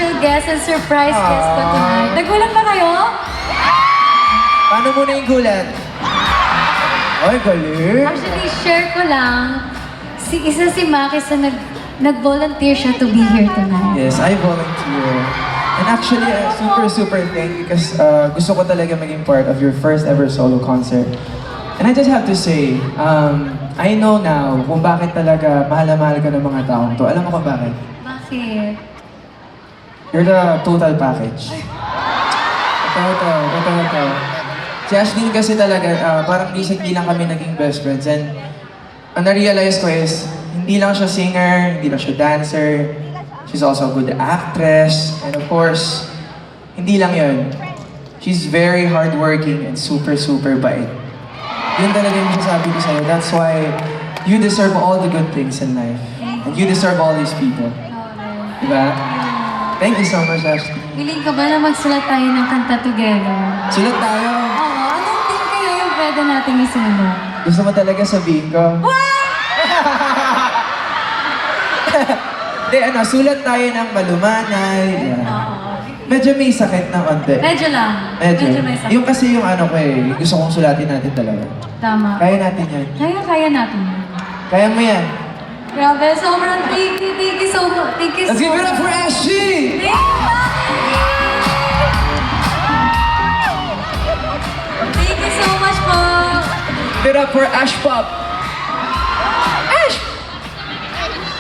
special guest and surprise guest ko tonight. Nagulat ba kayo? Paano muna yung gulat? Ay, galing! Actually, share ko lang. Isa si Maki sa nag-volunteer siya to be here tonight. Yes, I volunteer. And actually, super thank you kasi gusto ko talaga maging part of your first ever solo concert. And I just have to say, I know now kung bakit talaga mahal na mahal ka ng mga taong to. Alam mo kung bakit? Bakit? You're the total package. Ito. Si Ashlyn kasi talaga, parang recently lang kami naging best friends. And ang na-realize ko is, hindi lang siya singer, hindi lang siya dancer. She's also a good actress. And of course, hindi lang yun. She's very hardworking and super bait. Yun talaga yung masasabi ko sa'yo. That's why you deserve all the good things in life. And you deserve all these people. Diba? Thank you so much, Ashley. Willing ka ba na magsulat tayo ng kanta together? Sulat tayo. Oo, anong team kayo yung pwede natin isulat? Gusto mo talaga sabihin ko? Hindi, sulat tayo ng malumanay. Yeah. Oo. Medyo may sakit ng onte. Medyo lang. Medyo may sakit. Yung kasi yung ano ko yung gusto kong sulatin natin talaga. Tama. Kaya natin yan. Kaya natin. Kaya mo yan. Grabe, sobrang thank you so much. Thank you so Let's much. give it up for Ashley! Thank you so much po. Give it up for Ash Pop!